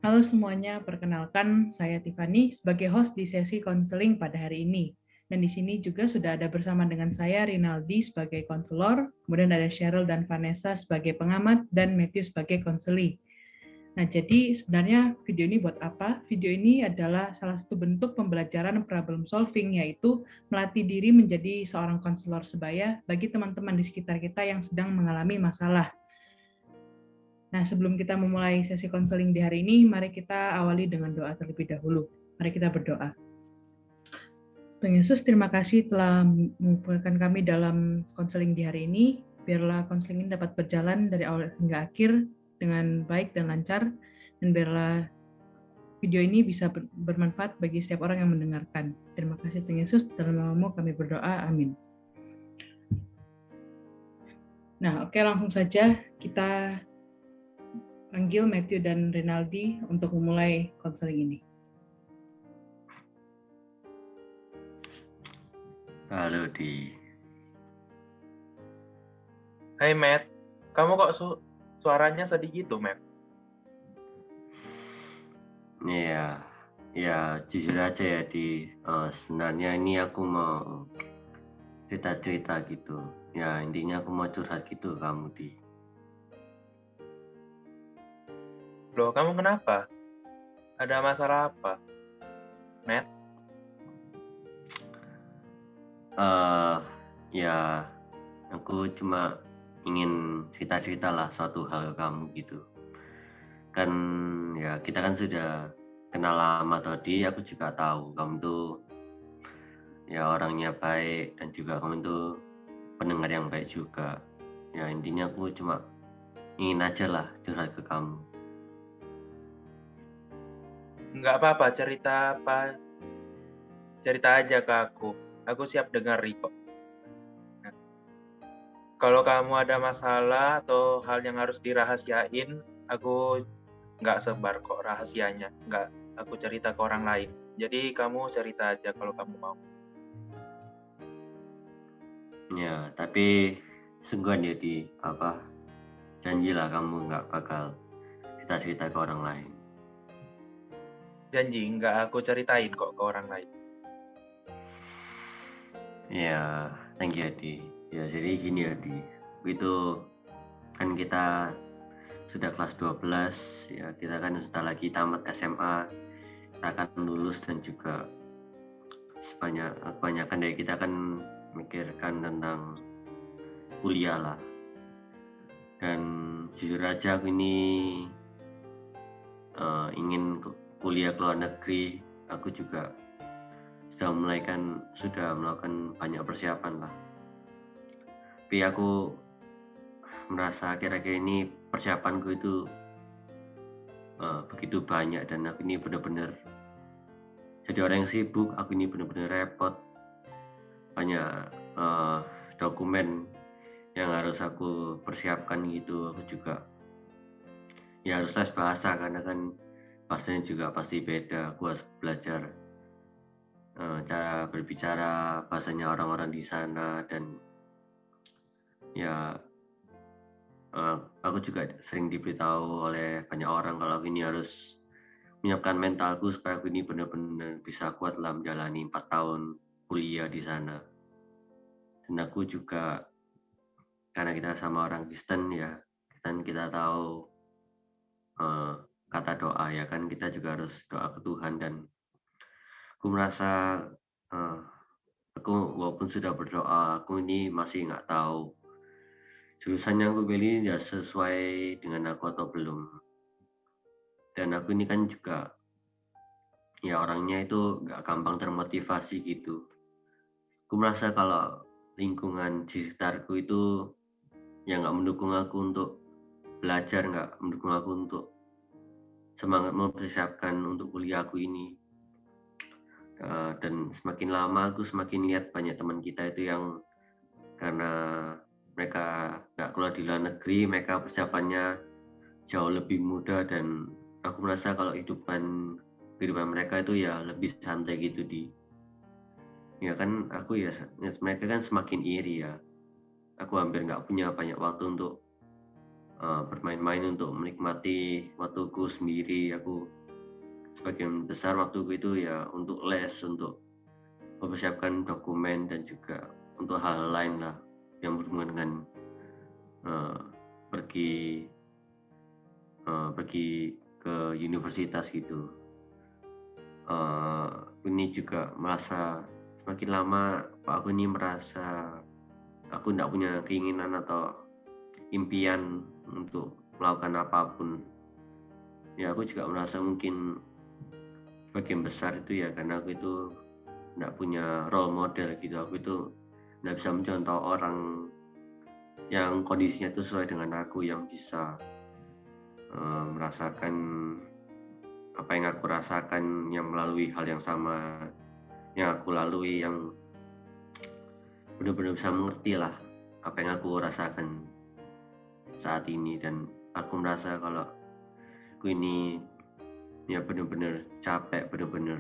Halo semuanya, perkenalkan saya Tiffany sebagai host di sesi konseling pada hari ini. Dan di sini juga sudah ada bersama dengan saya Rinaldi sebagai konselor, kemudian ada Cheryl dan Vanessa sebagai pengamat, dan Matthew sebagai konseli. Nah, jadi sebenarnya video ini buat apa? Video ini adalah salah satu bentuk pembelajaran problem solving, yaitu melatih diri menjadi seorang konselor sebaya bagi teman-teman di sekitar kita yang sedang mengalami masalah. Nah, sebelum kita memulai sesi konseling di hari ini, mari kita awali dengan doa terlebih dahulu. Mari kita berdoa. Tuhan Yesus, terima kasih telah mengumpulkan kami dalam konseling di hari ini. Biarlah konseling ini dapat berjalan dari awal hingga akhir dengan baik dan lancar, dan biarlah video ini bisa bermanfaat bagi setiap orang yang mendengarkan. Terima kasih Tuhan Yesus, dalam nama-Mu kami berdoa, amin. Nah, oke, langsung saja kita panggil Matthew dan Rinaldi untuk memulai konseling ini. Halo Di. Hai Matt, kamu kok suaranya sedih gitu, Matt? Ya jujur aja ya Di. Sebenarnya ini aku mau cerita-cerita gitu. Ya intinya aku mau curhat gitu kamu Di. Loh, kamu kenapa? Ada masalah apa, Matt? Ya aku cuma ingin cerita-cerita lah suatu hal ke kamu gitu. Kan ya kita kan sudah kenal lama tadi, aku juga tahu kamu tuh ya orangnya baik dan juga kamu tuh pendengar yang baik juga. Ya intinya aku cuma ingin aja lah curhat ke kamu. Nggak apa-apa, cerita apa? Cerita aja ke aku. Aku siap dengar kok. Nah, kalau kamu ada masalah atau hal yang harus dirahasiain, aku nggak sebar kok rahasianya. Nggak, aku cerita ke orang lain. Jadi kamu cerita aja kalau kamu mau. Ya, tapi sungguhan ya Di, janjilah kamu nggak bakal cerita-cerita ke orang lain. Janji, nggak aku ceritain kok ke orang lain. Ya, thank you Di. Ya, jadi gini ya Di, itu kan kita sudah kelas 12, ya kita kan sudah lagi tamat SMA, kita akan lulus dan juga kebanyakan dari kita kan mikirkan tentang kuliah lah. Dan jujur aja aku ini ingin kuliah ke luar negeri. Aku juga sudah melakukan banyak persiapan lah. Tapi aku merasa kira-kira ini persiapanku itu begitu banyak dan aku ini benar-benar jadi orang yang sibuk. Aku ini benar-benar repot, banyak dokumen yang harus aku persiapkan gitu. Aku juga ya harus les bahasa karena kan bahasanya juga pasti beda. Aku harus belajar cara berbicara bahasanya orang-orang di sana, dan ya aku juga sering diberitahu oleh banyak orang kalau aku ini harus menyiapkan mentalku supaya aku ini benar-benar bisa kuat dalam menjalani 4 tahun kuliah di sana. Dan aku juga, karena kita sama orang Kristen ya, dan kita tahu kata doa ya kan, kita juga harus doa ke Tuhan. Dan aku merasa aku walaupun sudah berdoa, aku ini masih nggak tahu jurusan yang aku pilih ya sesuai dengan aku atau belum. Dan aku ini kan juga ya orangnya itu nggak gampang termotivasi gitu. Aku merasa kalau lingkungan di sekitarku itu ya nggak mendukung aku untuk belajar, nggak mendukung aku untuk semangat mempersiapkan untuk kuliah aku ini. Dan semakin lama aku semakin lihat banyak teman kita itu yang karena mereka nggak keluar di luar negeri, mereka persiapannya jauh lebih mudah. Dan aku merasa kalau kehidupan mereka itu ya lebih santai gitu ya kan. Aku ya mereka kan semakin iri ya. Aku hampir nggak punya banyak waktu untuk bermain-main untuk menikmati waktuku sendiri. Aku sebagian besar waktuku itu ya untuk les, untuk mempersiapkan dokumen dan juga untuk hal lain lah yang berhubungan dengan pergi ke universitas gitu. Ini juga merasa semakin lama aku ini merasa aku tidak punya keinginan atau impian untuk melakukan apapun. Ya aku juga merasa mungkin sebagian besar itu ya karena aku itu tidak punya role model gitu. Aku itu tidak bisa mencontoh orang yang kondisinya itu sesuai dengan aku, yang bisa merasakan apa yang aku rasakan, yang melalui hal yang sama yang aku lalui, yang benar-benar bisa mengerti lah apa yang aku rasakan saat ini. Dan aku merasa kalau aku ini ya benar-benar capek, benar-benar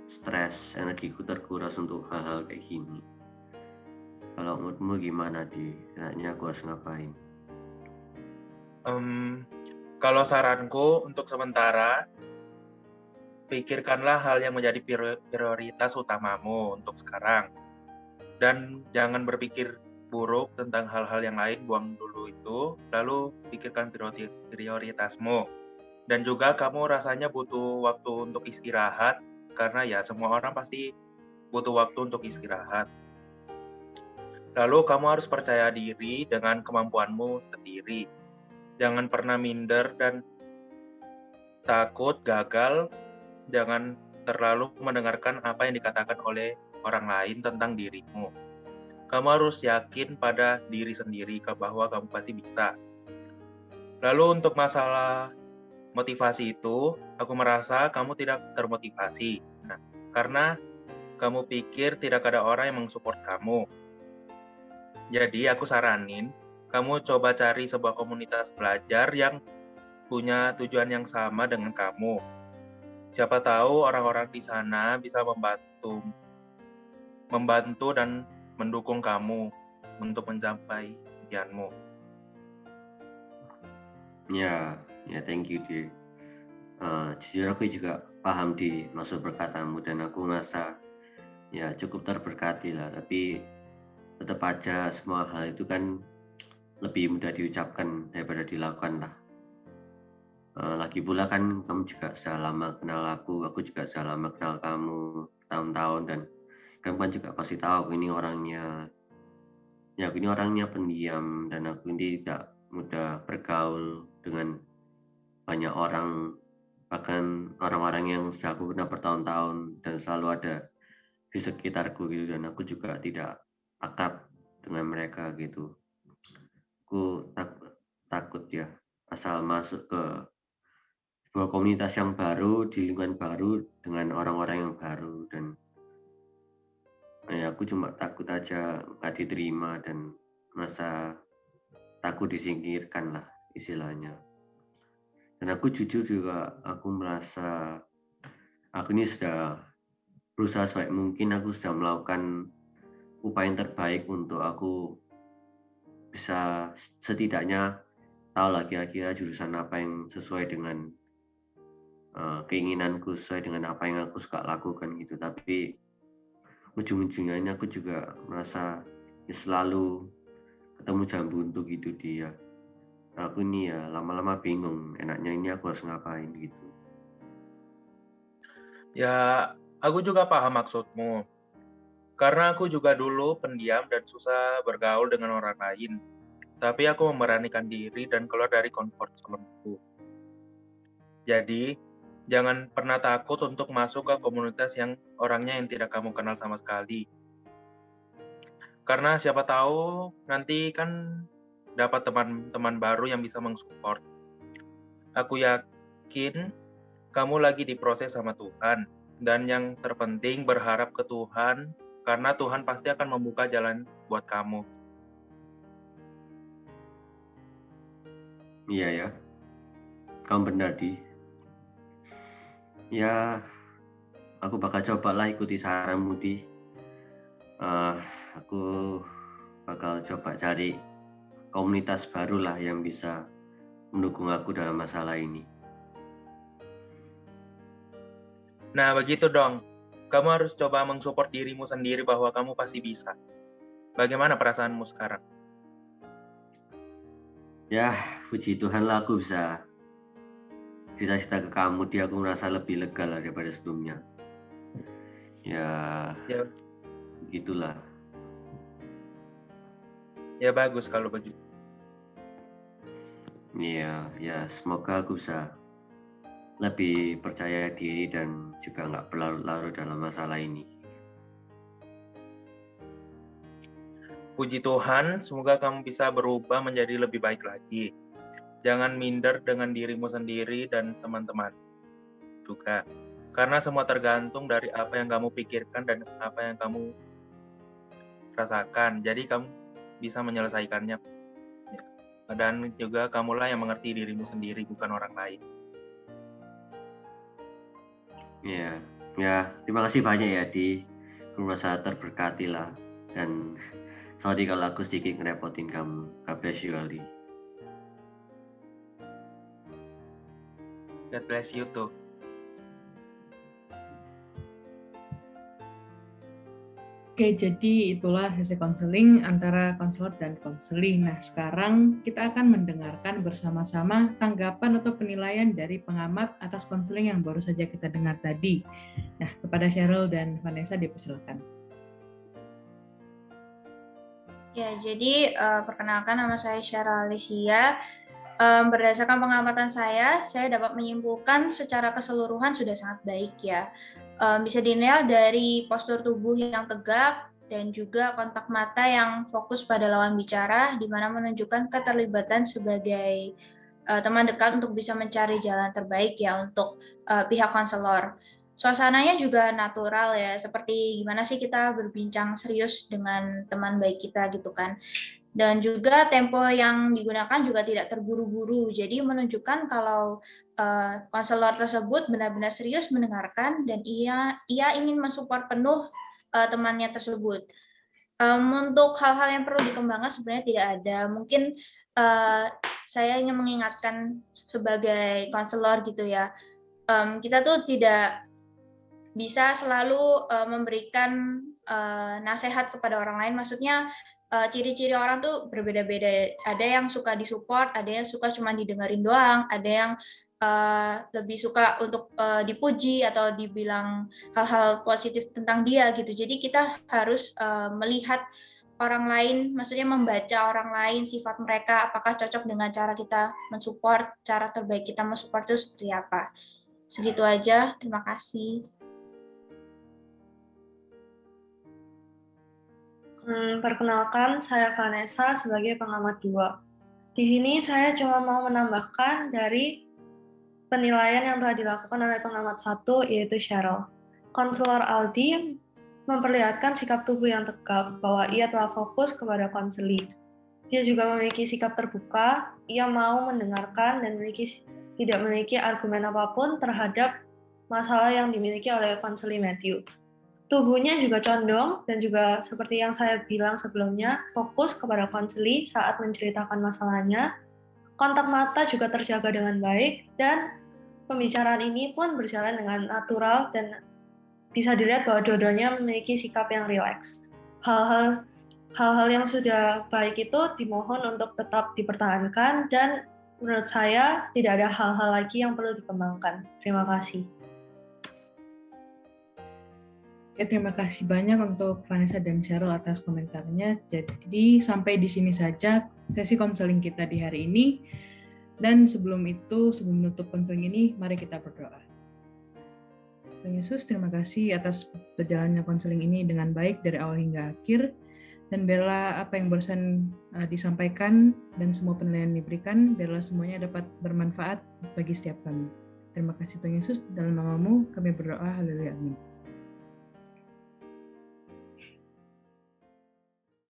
stres, energiku terkuras untuk hal-hal kayak gini. Kalau menurutmu gimana, Di? Kayaknya aku harus ngapain? Kalau saranku untuk sementara, pikirkanlah hal yang menjadi prioritas utamamu untuk sekarang. Dan jangan berpikir buruk tentang hal-hal yang lain, buang dulu itu, lalu pikirkan prioritasmu. Dan juga kamu rasanya butuh waktu untuk istirahat, karena ya semua orang pasti butuh waktu untuk istirahat. Lalu kamu harus percaya diri dengan kemampuanmu sendiri. Jangan pernah minder dan takut gagal. Jangan terlalu mendengarkan apa yang dikatakan oleh orang lain tentang dirimu. Kamu harus yakin pada diri sendiri bahwa kamu pasti bisa. Lalu untuk masalah motivasi itu, aku merasa kamu tidak termotivasi. Nah, karena kamu pikir tidak ada orang yang mensupport kamu. Jadi aku saranin, kamu coba cari sebuah komunitas belajar yang punya tujuan yang sama dengan kamu. Siapa tahu orang-orang di sana bisa membantu dan mendukung kamu untuk mencapai impianmu. Ya, thank you, Di. Jujur aku juga paham di maksud perkataanmu dan aku merasa ya cukup terberkati lah. Tapi tetap aja semua hal itu kan lebih mudah diucapkan daripada dilakukan lah. Lagi pula kan kamu juga sudah lama kenal aku juga sudah lama kenal kamu tahun-tahun, dan kamu kan juga pasti tahu aku ini orangnya pendiam dan aku ini tidak mudah bergaul dengan banyak orang, bahkan orang-orang yang sudah aku kenal bertahun-tahun dan selalu ada di sekitarku gitu, dan aku juga tidak akrab dengan mereka gitu. Aku takut ya asal masuk ke sebuah komunitas yang baru, di lingkungan baru, dengan orang-orang yang baru, dan ya aku cuma takut aja nggak diterima dan merasa takut disingkirkan lah istilahnya. Dan aku jujur juga aku merasa aku ini sudah berusaha sebaik mungkin, aku sudah melakukan upaya yang terbaik untuk aku bisa setidaknya tahu lah kira-kira jurusan apa yang sesuai dengan keinginanku, sesuai dengan apa yang aku suka lakukan gitu. Tapi ujung-ujungnya ini aku juga merasa ya selalu ketemu jam buntu gitu dia. Aku ini ya lama-lama bingung enaknya ini aku harus ngapain gitu. Ya, aku juga paham maksudmu. Karena aku juga dulu pendiam dan susah bergaul dengan orang lain. Tapi aku memberanikan diri dan keluar dari comfort zone-ku. Jadi, jangan pernah takut untuk masuk ke komunitas yang orangnya yang tidak kamu kenal sama sekali. Karena siapa tahu nanti kan dapat teman-teman baru yang bisa mensupport. Aku yakin kamu lagi diproses sama Tuhan. Dan yang terpenting berharap ke Tuhan, karena Tuhan pasti akan membuka jalan buat kamu. Iya ya, kamu benar, Di. Ya, aku bakal cobalah ikuti saranmu, Di. Aku bakal coba cari komunitas barulah yang bisa mendukung aku dalam masalah ini. Nah, begitu dong. Kamu harus coba mensupport dirimu sendiri bahwa kamu pasti bisa. Bagaimana perasaanmu sekarang? Ya, puji Tuhan lah aku bisa cerita-cerita ke kamu, aku merasa lebih lega lah daripada sebelumnya. Ya, begitulah. Ya bagus kalau begitu. Iya, ya semoga aku bisa lebih percaya diri dan juga nggak berlarut-larut dalam masalah ini. Puji Tuhan, semoga kamu bisa berubah menjadi lebih baik lagi. Jangan minder dengan dirimu sendiri dan teman-teman juga. Karena semua tergantung dari apa yang kamu pikirkan dan apa yang kamu rasakan. Jadi kamu bisa menyelesaikannya. Dan juga kamulah yang mengerti dirimu sendiri, bukan orang lain. Ya, terima kasih banyak ya Di. Aku merasa terberkati lah. Dan sorry kalau aku sedikit ngerepotin kamu. God bless you, Ali. God bless you too. Oke, jadi itulah sesi konseling antara konselor dan konseling. Nah, sekarang kita akan mendengarkan bersama-sama tanggapan atau penilaian dari pengamat atas konseling yang baru saja kita dengar tadi. Nah, kepada Cheryl dan Vanessa dipersilakan. Ya, jadi perkenalkan nama saya Cheryl Alicia. Berdasarkan pengamatan saya dapat menyimpulkan secara keseluruhan sudah sangat baik ya. Bisa dinilai dari postur tubuh yang tegak dan juga kontak mata yang fokus pada lawan bicara, di mana menunjukkan keterlibatan sebagai teman dekat untuk bisa mencari jalan terbaik ya untuk pihak konselor. Suasananya juga natural ya, seperti gimana sih kita berbincang serius dengan teman baik kita gitu kan. Dan juga tempo yang digunakan juga tidak terburu-buru, jadi menunjukkan kalau konselor tersebut benar-benar serius mendengarkan dan ia ingin mensupport penuh temannya tersebut. Untuk hal-hal yang perlu dikembangkan sebenarnya tidak ada. Mungkin saya ingin mengingatkan sebagai konselor gitu ya, kita tuh tidak bisa selalu memberikan nasihat kepada orang lain. Maksudnya ciri-ciri orang tuh berbeda-beda. Ada yang suka disupport, ada yang suka cuma didengerin doang, ada yang lebih suka untuk dipuji atau dibilang hal-hal positif tentang dia gitu. Jadi kita harus melihat orang lain, maksudnya membaca orang lain, sifat mereka, apakah cocok dengan cara kita mensupport, cara terbaik kita mensupport itu seperti apa. Segitu aja, terima kasih. Perkenalkan, saya Vanessa sebagai pengamat 2. Di sini saya cuma mau menambahkan dari penilaian yang telah dilakukan oleh pengamat 1, yaitu Cheryl. Konselor Aldi memperlihatkan sikap tubuh yang tegap, bahwa ia telah fokus kepada konseling. Dia juga memiliki sikap terbuka, ia mau mendengarkan dan tidak memiliki argumen apapun terhadap masalah yang dimiliki oleh konseling Matthew. Tubuhnya juga condong dan juga seperti yang saya bilang sebelumnya, fokus kepada konseli saat menceritakan masalahnya. Kontak mata juga terjaga dengan baik dan pembicaraan ini pun berjalan dengan natural dan bisa dilihat bahwa dua-duanya memiliki sikap yang rileks. Hal-hal yang sudah baik itu dimohon untuk tetap dipertahankan dan menurut saya tidak ada hal-hal lagi yang perlu dikembangkan. Terima kasih. Ya, terima kasih banyak untuk Vanessa dan Cheryl atas komentarnya. Jadi sampai di sini saja sesi konseling kita di hari ini. Dan sebelum menutup konseling ini, mari kita berdoa. Tuhan Yesus, terima kasih atas berjalannya konseling ini dengan baik dari awal hingga akhir. Dan biarlah apa yang barusan disampaikan dan semua penilaian diberikan, biarlah semuanya dapat bermanfaat bagi setiap kami. Terima kasih Tuhan Yesus, dalam nama-Mu kami berdoa, haleluya, amin.